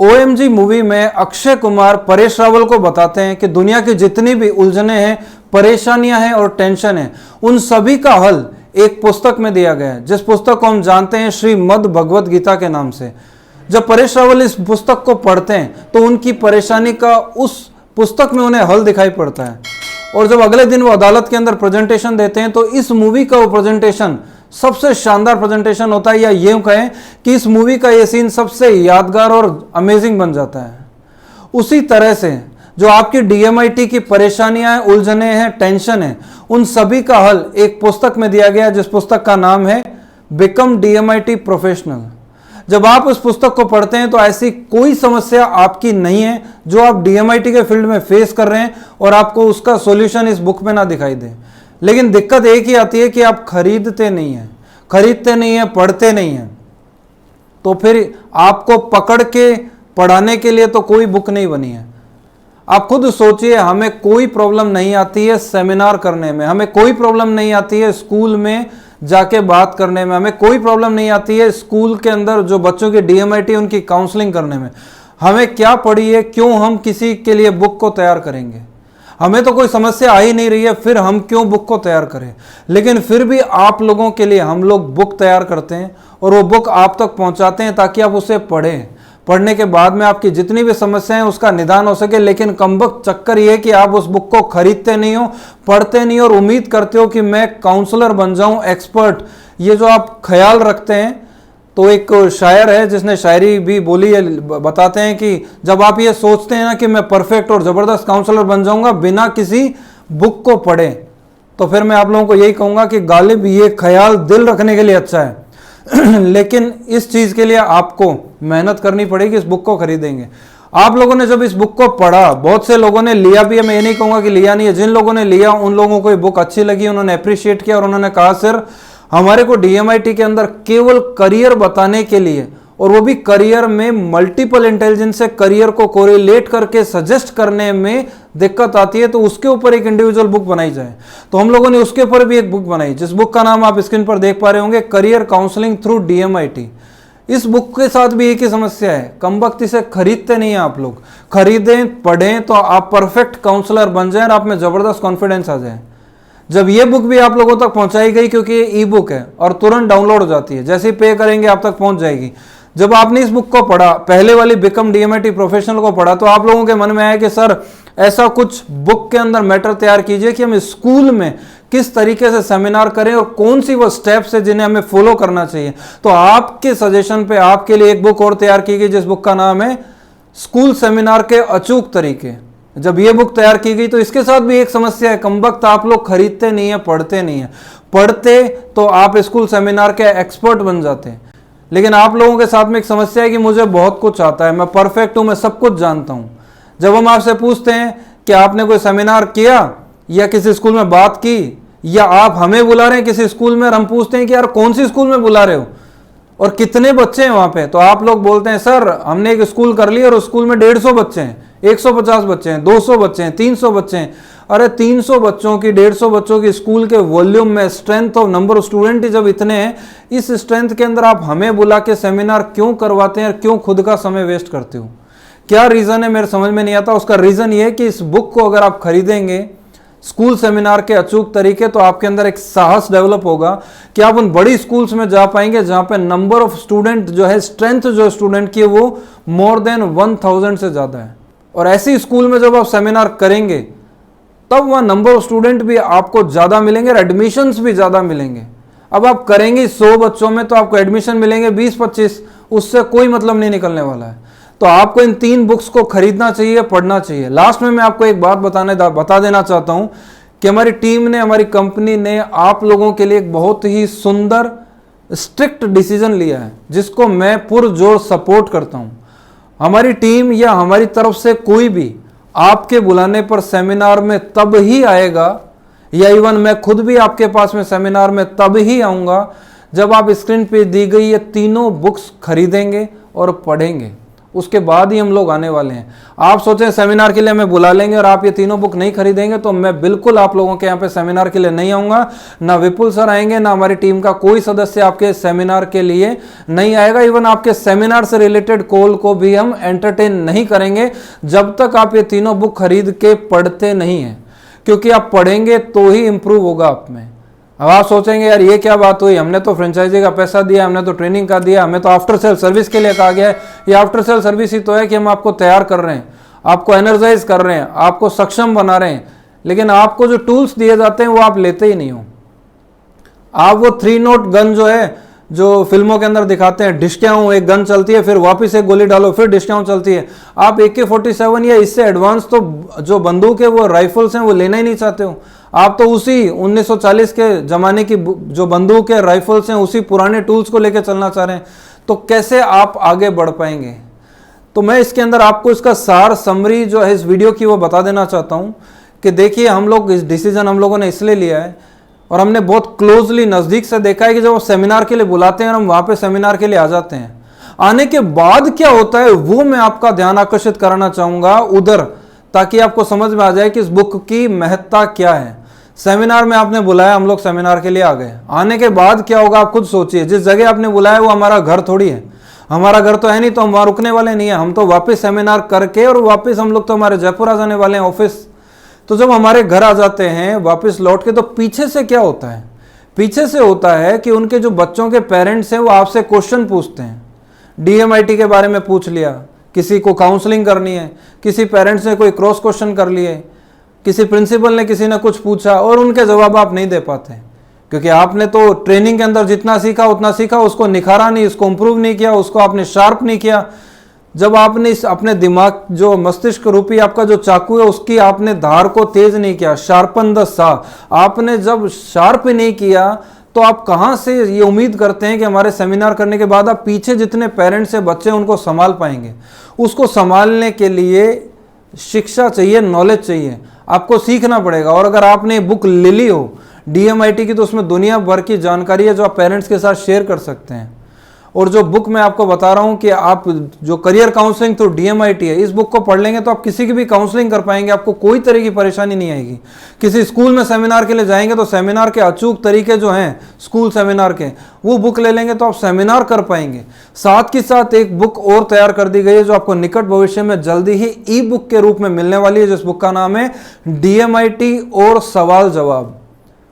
OMG movie में अक्षय कुमार परेश रावल को बताते हैं कि दुनिया की जितनी भी उलझने हैं, परेशानियां हैं और टेंशन है, उन सभी का हल एक पुस्तक में दिया गया है, जिस पुस्तक को हम जानते हैं श्रीमद् भगवत गीता के नाम से। जब परेश रावल इस पुस्तक को पढ़ते हैं तो उनकी परेशानी का उस पुस्तक में उन्हें हल दिखाई पड़ता है, और जब अगले दिन वो अदालत के अंदर प्रेजेंटेशन देते हैं तो इस मूवी का वो प्रेजेंटेशन सबसे शानदार प्रेजेंटेशन होता है, या यूं कहें कि इस मूवी का ये सीन सबसे यादगार और अमेजिंग बन जाता है। उसी तरह से जो आपकी DMIT की परेशानियां हैं, उलझने हैं, टेंशन है, उन सभी का हल एक पुस्तक में दिया गया है, जिस पुस्तक का नाम है बिकम DMIT प्रोफेशनल। जब आप उस पुस्तक को पढ़ते हैं तो ऐसी कोई समस्या आपकी नहीं है जो आप DMIT के फील्ड में फेस कर रहे हैं और आपको उसका सॉल्यूशन इस बुक में ना दिखाई दे। लेकिन दिक्कत एक ही आती है कि आप खरीदते नहीं हैं, पढ़ते नहीं हैं। तो फिर आपको पकड़ के पढ़ाने के लिए तो कोई बुक नहीं बनी है। आप खुद सोचिए, हमें कोई प्रॉब्लम नहीं आती है सेमिनार करने में, हमें कोई प्रॉब्लम नहीं आती है स्कूल में जाके बात करने में, हमें कोई प्रॉब्लम नहीं आती है स्कूल के अंदर जो बच्चों की DMIT उनकी काउंसलिंग करने में। हमें क्या पड़ी है, क्यों हम किसी के लिए बुक को तैयार करेंगे? हमें तो कोई समस्या आ ही नहीं रही है, फिर हम क्यों बुक को तैयार करें? लेकिन फिर भी आप लोगों के लिए हम लोग बुक तैयार करते हैं और वो बुक आप तक पहुंचाते हैं ताकि आप उसे पढ़ें। पढ़ने के बाद में आपकी जितनी भी समस्याएं हैं उसका निदान हो सके। लेकिन कमबख्त चक्कर ये है कि आप उस बुक को खरीदते नहीं हो, पढ़ते नहीं हो और उम्मीद करते हो कि मैं काउंसलर बन जाऊं, एक्सपर्ट। ये जो आप ख्याल रखते हैं, तो एक शायर है जिसने शायरी भी बोली है, बताते हैं कि जब आप ये सोचते हैं ना कि मैं परफेक्ट और ज़बरदस्त काउंसलर बन जाऊंगा बिना किसी बुक को पढ़े, तो फिर मैं आप लोगों को यही कहूँगा कि गालिब ये ख्याल दिल रखने के लिए अच्छा है लेकिन इस चीज़ के लिए आपको मेहनत करनी पड़ेगी, इस बुक को खरीदेंगे। आप लोगों ने जब इस बुक को पढ़ा, बहुत से लोगों ने लिया भी है, मैं ये नहीं कहूँगा कि लिया नहीं है। जिन लोगों ने लिया उन लोगों को ये बुक अच्छी लगी, उन्होंने अप्रिशिएट किया और उन्होंने कहा सर हमारे को DMIT के अंदर केवल करियर बताने के लिए, और वो भी करियर में मल्टीपल इंटेलिजेंस से करियर को कोरिलेट करके सजेस्ट करने में दिक्कत आती है, तो उसके ऊपर एक इंडिविजुअल बुक बनाई जाए। तो हम लोगों ने उसके ऊपर भी एक बुक बनाई, जिस बुक का नाम आप स्क्रीन पर देख पा रहे होंगे, करियर काउंसलिंग थ्रू DMIT। इस बुक के साथ भी एक ही समस्या है, कमबख्त इसे खरीदते नहीं है आप लोग। खरीदें, पढ़ें तो आप परफेक्ट काउंसलर बन जाएं और आप में जबरदस्त कॉन्फिडेंस आ जाए। जब ये बुक भी आप लोगों तक पहुंचाई गई, क्योंकि ये ई बुक है और तुरंत डाउनलोड हो जाती है, जैसे ही पे करेंगे आप तक पहुंच जाएगी। जब आपने इस बुक को पढ़ा, पहले वाली बिकम DMIT प्रोफेशनल को पढ़ा, तो आप लोगों के मन में आया कि सर ऐसा कुछ बुक के अंदर मैटर तैयार कीजिए कि हम स्कूल में किस तरीके से सेमिनार करें और कौन सी वो स्टेप्स है जिन्हें हमें फॉलो करना चाहिए। तो आपके सजेशन पे आपके लिए एक बुक और तैयार की गई, जिस बुक का नाम है स्कूल सेमिनार के अचूक तरीके। जब ये बुक तैयार की गई तो इसके साथ भी एक समस्या है, कमबख्त आप लोग खरीदते नहीं है, पढ़ते नहीं है। पढ़ते तो आप स्कूल सेमिनार के एक्सपर्ट बन जाते हैं, लेकिन आप लोगों के साथ में एक समस्या है कि मुझे बहुत कुछ आता है, मैं परफेक्ट हूं, मैं सब कुछ जानता हूं। जब हम आपसे पूछते हैं कि आपने कोई सेमिनार किया या किसी स्कूल में बात की, या आप हमें बुला रहे हैं किसी स्कूल में और हम पूछते हैं कि यार कौन सी स्कूल में बुला रहे हो और कितने बच्चे हैं वहां पे, तो आप लोग बोलते हैं सर हमने एक स्कूल कर लिया और उस स्कूल में 150 बच्चे हैं, 150 बच्चे हैं, 200 बच्चे हैं, 300 बच्चे हैं। अरे 300 बच्चों की, 150 बच्चों की स्कूल के वॉल्यूम में strength of number of student जब इतने हैं, इस स्ट्रेंथ के अंदर आप हमें बुला के सेमिनार क्यों करवाते हैं और क्यों खुद का समय वेस्ट करते हो? क्या रीज़न है मेरे समझ में नहीं आता। उसका रीज़न ये है कि इस बुक को अगर आप खरीदेंगे स्कूल सेमिनार के अचूक तरीके, तो आपके अंदर एक साहस डेवलप होगा कि आप उन बड़ी स्कूल्स में जा पाएंगे जहां पे नंबर ऑफ स्टूडेंट जो है, स्ट्रेंथ जो स्टूडेंट की है वो मोर देन 1000 से ज़्यादा है। और ऐसी स्कूल में जब आप सेमिनार करेंगे तब वहाँ नंबर ऑफ स्टूडेंट भी आपको ज़्यादा मिलेंगे और एडमिशन्स भी ज़्यादा मिलेंगे। अब आप करेंगे 100 बच्चों में तो आपको एडमिशन मिलेंगे 20-25, उससे कोई मतलब नहीं निकलने वाला है। तो आपको इन 3 बुक्स को खरीदना चाहिए, पढ़ना चाहिए। लास्ट में मैं आपको एक बात बता देना चाहता हूं कि हमारी टीम ने, हमारी कंपनी ने आप लोगों के लिए एक बहुत ही सुंदर स्ट्रिक्ट डिसीजन लिया है, जिसको मैं पुरजोर सपोर्ट करता हूं। हमारी टीम या हमारी तरफ से कोई भी आपके बुलाने पर सेमिनार में तब ही आएगा, या इवन मैं खुद भी आपके पास में सेमिनार में तब ही आऊँगा जब आप स्क्रीन पे दी गई ये तीनों बुक्स खरीदेंगे और पढ़ेंगे। उसके बाद ही हम लोग आने वाले हैं। आप सोचें सेमिनार के लिए हमें बुला लेंगे और आप ये तीनों बुक नहीं खरीदेंगे तो मैं बिल्कुल आप लोगों के यहाँ पे सेमिनार के लिए नहीं आऊँगा। ना विपुल सर आएंगे, ना हमारी टीम का कोई सदस्य आपके सेमिनार के लिए नहीं आएगा। इवन आपके सेमिनार से रिलेटेड कॉल को भी हम एंटरटेन नहीं करेंगे जब तक आप ये तीनों बुक खरीद के पढ़ते नहीं हैं, क्योंकि आप पढ़ेंगे तो ही इंप्रूव होगा आप में। अब आप सोचेंगे यार ये क्या बात हुई, हमने तो फ्रेंचाइजी का पैसा दिया, हमने तो ट्रेनिंग का दिया, हमें तो आफ्टर सेल सर्विस के लिए कहा गया है। ये आफ्टर सेल सर्विस ही तो है कि हम आपको तैयार कर रहे हैं, आपको एनर्जाइज कर रहे हैं, आपको सक्षम बना रहे हैं, लेकिन आपको जो टूल्स दिए जाते हैं वो आप लेते ही नहीं हो। आप वो 3 नोट गन जो है, जो फिल्मों के अंदर दिखाते हैं, डिस्क्याऊं एक गन चलती है, फिर वापस एक गोली डालो, फिर डिस्क्याऊं चलती है। आप AK-47 या इससे एडवांस तो जो बंदूक है वो राइफल्स हैं वो लेना ही नहीं चाहते हो। आप तो उसी 1940 के जमाने की जो बंदूक है, राइफल्स हैं, उसी पुराने टूल्स को लेकर चलना चाह रहे हैं, तो कैसे आप आगे बढ़ पाएंगे। तो मैं इसके अंदर आपको इसका सार समरी जो है इस वीडियो की वो बता देना चाहता हूं कि देखिए हम लोग इस डिसीजन हम लोगों ने इसलिए लिया है और हमने बहुत क्लोजली नज़दीक से देखा है कि जब सेमिनार के लिए बुलाते हैं और हम वहाँ पे सेमिनार के लिए आ जाते हैं, आने के बाद क्या होता है वो मैं आपका ध्यान आकर्षित कराना चाहूँगा उधर, ताकि आपको समझ में आ जाए कि इस बुक की महत्ता क्या है। सेमिनार में आपने बुलाया, हम लोग सेमिनार के लिए आ गए, आने के बाद क्या होगा आप खुद सोचिए। जिस जगह आपने बुलाया वो हमारा घर थोड़ी है, हमारा घर तो है नहीं, तो हम वहाँ रुकने वाले नहीं है। हम तो वापस सेमिनार करके और वापस हम लोग तो हमारे जयपुर आ जाने वाले हैं ऑफिस। तो जब हमारे घर आ जाते हैं वापस लौट के, तो पीछे से क्या होता है, पीछे से होता है कि उनके जो बच्चों के पेरेंट्स हैं वो आपसे क्वेश्चन पूछते हैं। DMIT के बारे में पूछ लिया, किसी को काउंसलिंग करनी है, किसी पेरेंट्स ने कोई क्रॉस क्वेश्चन कर लिए, किसी प्रिंसिपल ने किसी ने कुछ पूछा और उनके जवाब आप नहीं दे पाते, क्योंकि आपने तो ट्रेनिंग के अंदर जितना सीखा उतना सीखा, उसको निखारा नहीं, उसको इंप्रूव नहीं किया, उसको आपने शार्प नहीं किया। जब आपने इस अपने दिमाग जो मस्तिष्क रूपी आपका जो चाकू है उसकी आपने धार को तेज नहीं किया, शार्पन द सा, आपने जब शार्प नहीं किया तो आप कहाँ से ये उम्मीद करते हैं कि हमारे सेमिनार करने के बाद आप पीछे जितने पेरेंट्स हैं, बच्चे, उनको संभाल पाएंगे। उसको संभालने के लिए शिक्षा चाहिए, नॉलेज चाहिए, आपको सीखना पड़ेगा। और अगर आपने बुक ले ली हो DMIT की तो उसमें दुनिया भर की जानकारी है जो आप पेरेंट्स के साथ शेयर कर सकते हैं। और जो बुक मैं आपको बता रहा हूं कि आप जो करियर काउंसलिंग थ्रू DMIT है, इस बुक को पढ़ लेंगे तो आप किसी की भी काउंसलिंग कर पाएंगे, आपको कोई तरह की परेशानी नहीं आएगी। किसी स्कूल में सेमिनार के लिए जाएंगे तो सेमिनार के अचूक तरीके जो हैं स्कूल सेमिनार के, वो बुक ले लेंगे तो आप सेमिनार कर पाएंगे। साथ के साथ एक बुक और तैयार कर दी गई है जो आपको निकट भविष्य में जल्दी ही ई-बुक के रूप में मिलने वाली है, जिस बुक का नाम है DMIT और सवाल जवाब।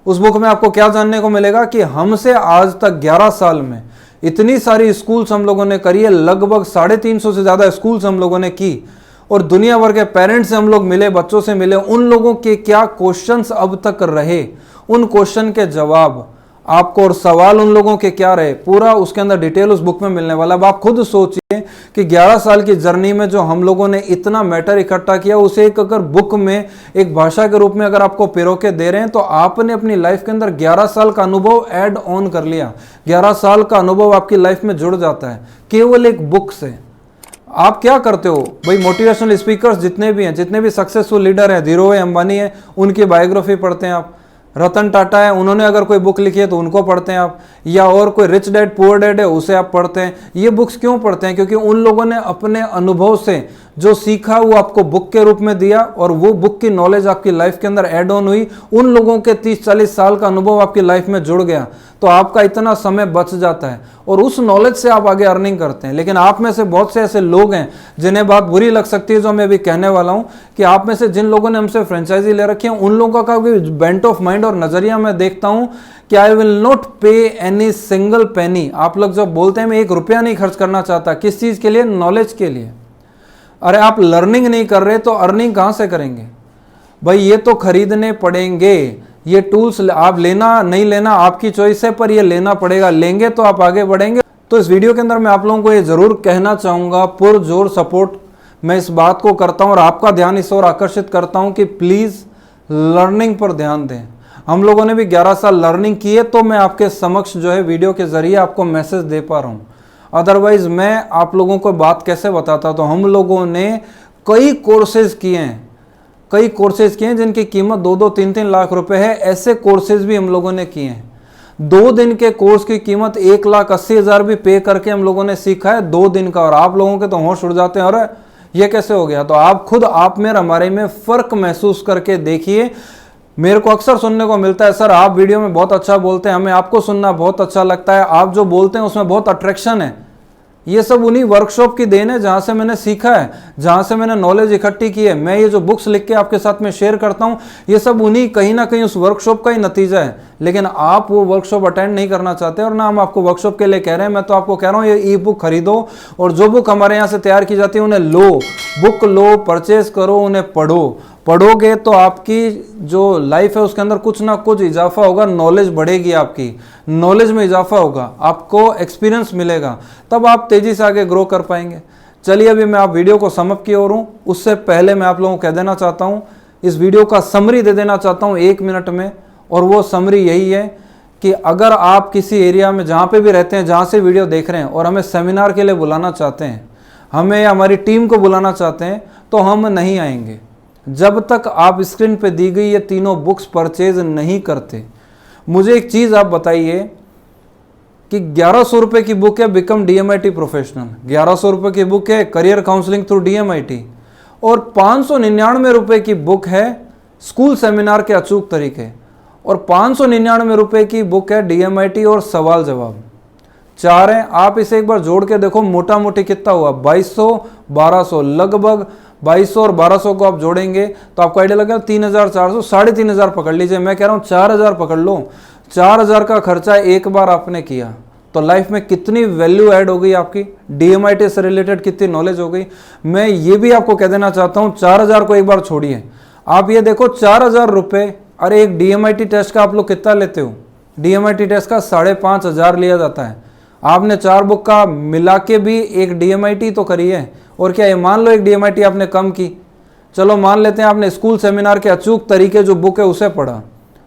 उस बुक में आपको क्या जानने को मिलेगा कि हमसे आज तक 11 साल में इतनी सारी स्कूल्स हम लोगों ने करी है, लगभग 350 से ज़्यादा स्कूल्स हम लोगों ने की, और दुनिया भर के पेरेंट्स से हम लोग मिले, बच्चों से मिले, उन लोगों के क्या क्वेश्चंस अब तक रहे, उन क्वेश्चन के जवाब आपको और सवाल उन लोगों के क्या रहे, पूरा उसके अंदर डिटेल उस बुक में मिलने वाला। अब आप खुद सोचिए कि 11 साल की जर्नी में जो हम लोगों ने इतना मैटर इकट्ठा किया, उसे एक अगर बुक में एक भाषा के रूप में अगर आपको पिरो के दे रहे हैं तो आपने अपनी लाइफ के अंदर 11 साल का अनुभव ऐड ऑन कर लिया। 11 साल का अनुभव आपकी लाइफ में जुड़ जाता है केवल एक बुक से। आप क्या करते हो भाई, मोटिवेशनल स्पीकर्स जितने भी हैं, जितने भी सक्सेसफुल लीडर हैं, धीरूभाई अंबानी है, उनकी बायोग्राफी पढ़ते हैं आप। रतन टाटा है, उन्होंने अगर कोई बुक लिखी है तो उनको पढ़ते हैं आप, या और कोई रिच डैड पुअर डैड है उसे आप पढ़ते हैं। ये बुक्स क्यों पढ़ते हैं? क्योंकि उन लोगों ने अपने अनुभव से जो सीखा वो आपको बुक के रूप में दिया, और वो बुक की नॉलेज आपकी लाइफ के अंदर ऐड ऑन हुई। उन लोगों के 30-40 साल का अनुभव आपकी लाइफ में जुड़ गया तो आपका इतना समय बच जाता है, और उस नॉलेज से आप आगे अर्निंग करते हैं। लेकिन आप में से बहुत से ऐसे लोग हैं जिन्हें बात बुरी लग सकती है, जो मैं अभी कहने वाला हूं, कि आप में से जिन लोगों ने हमसे फ्रेंचाइजी ले रखी है, उन लोगों का बेंट ऑफ माइंड और नजरिया मैं देखता हूं कि आई विल नॉट पे एनी सिंगल पेनी। आप लोग जब बोलते हैं मैं 1 रुपया नहीं खर्च करना चाहता, किस चीज के लिए? नॉलेज के लिए। अरे आप लर्निंग नहीं कर रहे तो अर्निंग कहां से करेंगे भाई? ये तो खरीदने पड़ेंगे, ये टूल्स आप लेना नहीं लेना आपकी चॉइस है, पर ये लेना पड़ेगा, लेंगे तो आप आगे बढ़ेंगे। तो इस वीडियो के अंदर मैं आप लोगों को ये जरूर कहना चाहूंगा, पुरजोर सपोर्ट मैं इस बात को करता हूं और आपका ध्यान इस ओर आकर्षित करता हूं कि प्लीज लर्निंग पर ध्यान दें। हम लोगों ने भी 11 साल लर्निंग की है, तो मैं आपके समक्ष जो है वीडियो के जरिए आपको मैसेज दे पा रहा हूं। अदरवाइज मैं आप लोगों को बात कैसे बताता? तो हम लोगों ने कई कोर्सेज किए हैं, जिनकी कीमत 2-2, 3-3 लाख रुपए है। ऐसे कोर्सेज भी हम लोगों ने किए हैं, 2 दिन के कोर्स की कीमत 1,80,000 भी पे करके हम लोगों ने सीखा है 2 दिन का, और आप लोगों के तो होश उड़ जाते हैं, और ये कैसे हो गया। तो आप खुद आप में और हमारे में फ़र्क महसूस करके देखिए। मेरे को अक्सर सुनने को मिलता है, सर आप वीडियो में बहुत अच्छा बोलते हैं, हमें आपको सुनना बहुत अच्छा लगता है, आप जो बोलते हैं उसमें बहुत अट्रैक्शन है। ये सब उन्हीं वर्कशॉप की देन है जहाँ से मैंने सीखा है, जहाँ से मैंने नॉलेज इकट्ठी की है। मैं ये जो बुक्स लिख के आपके साथ में शेयर करता हूँ, ये सब उन्हीं कहीं ना कहीं उस वर्कशॉप का ही नतीजा है। लेकिन आप वो वर्कशॉप अटेंड नहीं करना चाहते, और ना हम आपको वर्कशॉप के लिए कह रहे हैं। मैं तो आपको कह रहा हूँ ये ई बुक खरीदो, और जो बुक हमारे यहाँ से तैयार की जाती है उन्हें लो, बुक लो, परचेज करो, उन्हें पढ़ो। पढ़ोगे तो आपकी जो लाइफ है उसके अंदर कुछ ना कुछ इजाफा होगा, नॉलेज बढ़ेगी, आपकी नॉलेज में इजाफा होगा, आपको एक्सपीरियंस मिलेगा, तब आप तेजी से आगे ग्रो कर पाएंगे। चलिए अभी मैं आप वीडियो को समअप की ओर हूँ, उससे पहले मैं आप लोगों को कह देना चाहता हूँ, इस वीडियो का समरी दे देना चाहता हूँ 1 मिनट में। और वो समरी यही है कि अगर आप किसी एरिया में जहाँ पे भी रहते हैं, जहाँ से वीडियो देख रहे हैं, और हमें सेमिनार के लिए बुलाना चाहते हैं, हमें हमारी टीम को बुलाना चाहते हैं, तो हम नहीं आएंगे जब तक आप स्क्रीन पे दी गई ये तीनों बुक्स परचेज नहीं करते। मुझे एक चीज़ आप बताइए कि 1100 रुपये की बुक है बिकम DMIT प्रोफेशनल, 1100 रुपये की बुक है करियर काउंसलिंग थ्रू DMIT, और 599 रुपये की बुक है स्कूल सेमिनार के अचूक तरीके, और 599 रुपये की बुक है DMIT और सवाल जवाब। 4 हैं। आप इसे एक बार जोड़ के देखो, मोटा मोटी कितना हुआ, 2200, 1200, लगभग 2200 और 1200 को आप जोड़ेंगे तो आपको आइडिया लगेगा 3400, 3500 पकड़ लीजिए। मैं कह रहा हूँ 4000 पकड़ लो। 4000 का खर्चा एक बार आपने किया तो लाइफ में कितनी वैल्यू ऐड हो गई आपकी, DMIT से रिलेटेड कितनी नॉलेज हो गई। मैं ये भी आपको कह देना चाहता हूँ, 4000 को एक बार छोड़िए, आप ये देखो 4000 रुपये, अरे एक DMIT टेस्ट का आप लोग कितना लेते हो, DMIT टेस्ट का 5500 लिया जाता है। आपने 4 बुक का मिला के भी एक DMIT तो करी है, और क्या ये मान लो एक DMIT आपने कम की, चलो मान लेते हैं आपने स्कूल सेमिनार के अचूक तरीके जो बुक है उसे पढ़ा,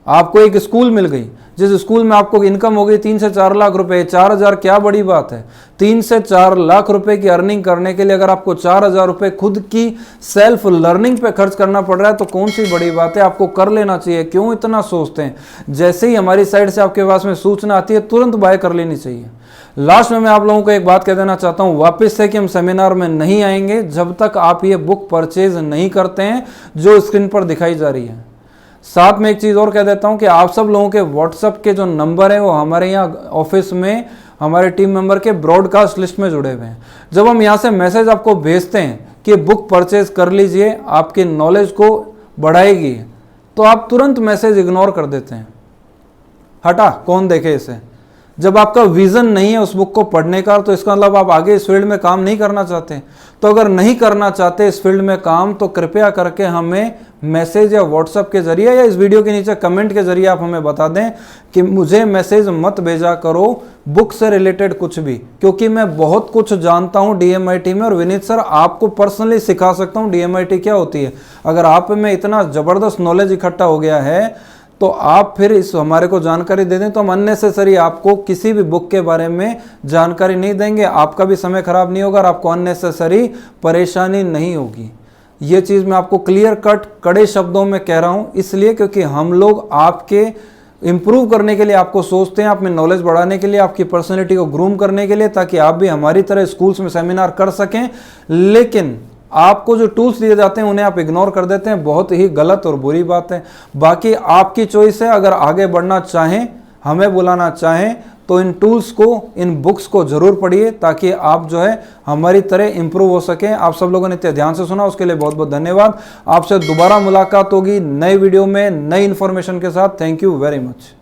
आपको एक स्कूल मिल गई, जिस स्कूल में आपको इनकम हो गई 3 से 4 लाख रुपए। 4000 क्या बड़ी बात है, 3 से 4 लाख रुपए की अर्निंग करने के लिए अगर आपको 4000 रुपए खुद की सेल्फ लर्निंग पे खर्च करना पड़ रहा है तो कौन सी बड़ी बात है, आपको कर लेना चाहिए। क्यों इतना सोचते हैं, जैसे ही हमारी साइड से आपके पास में सूचना आती है तुरंत बाय कर लेनी चाहिए। लास्ट में मैं आप लोगों को एक बात कह देना चाहता हूं वापस से कि हम सेमिनार में नहीं आएंगे जब तक आप ये बुक परचेज नहीं करते हैं जो स्क्रीन पर दिखाई जा रही है। साथ में एक चीज़ और कह देता हूं कि आप सब लोगों के व्हाट्सएप के जो नंबर है वो हमारे यहाँ ऑफिस में हमारे टीम मेंबर के ब्रॉडकास्ट लिस्ट में जुड़े हुए हैं। जब हम यहाँ से मैसेज आपको भेजते हैं कि बुक परचेज कर लीजिए, आपकी नॉलेज को बढ़ाएगी, तो आप तुरंत मैसेज इग्नोर कर देते हैं, हटा कौन देखे इसे। जब आपका विजन नहीं है उस बुक को पढ़ने का तो इसका मतलब आप आगे इस फील्ड में काम नहीं करना चाहते। तो अगर नहीं करना चाहते इस फील्ड में काम तो कृपया करके हमें मैसेज या व्हाट्सएप के जरिए या इस वीडियो के नीचे कमेंट के जरिए आप हमें बता दें कि मुझे मैसेज मत भेजा करो बुक से रिलेटेड कुछ भी, क्योंकि मैं बहुत कुछ जानता हूं DMIT में और विनीत सर आपको पर्सनली सिखा सकता हूं DMIT क्या होती है। अगर आप में इतना ज़बरदस्त नॉलेज इकट्ठा हो गया है तो आप फिर इस हमारे को जानकारी दे दें तो हम अननेसेसरी आपको किसी भी बुक के बारे में जानकारी नहीं देंगे, आपका भी समय खराब नहीं होगा और आपको अननेसेसरी परेशानी नहीं होगी। ये चीज़ मैं आपको क्लियर कट कड़े शब्दों में कह रहा हूँ, इसलिए क्योंकि हम लोग आपके इम्प्रूव करने के लिए आपको सोचते हैं, आप में नॉलेज बढ़ाने के लिए, आपकी पर्सनैलिटी को ग्रूम करने के लिए, ताकि आप भी हमारी तरह स्कूल्स में सेमिनार कर सकें। लेकिन आपको जो टूल्स दिए जाते हैं उन्हें आप इग्नोर कर देते हैं, बहुत ही गलत और बुरी बात है। बाकी आपकी चॉइस है, अगर आगे बढ़ना चाहें, हमें बुलाना चाहें तो इन टूल्स को, इन बुक्स को जरूर पढ़िए ताकि आप जो है हमारी तरह इंप्रूव हो सकें। आप सब लोगों ने इतने ध्यान से सुना उसके लिए बहुत बहुत धन्यवाद। आपसे दोबारा मुलाकात होगी नए वीडियो में नई इन्फॉर्मेशन के साथ। Thank you very much.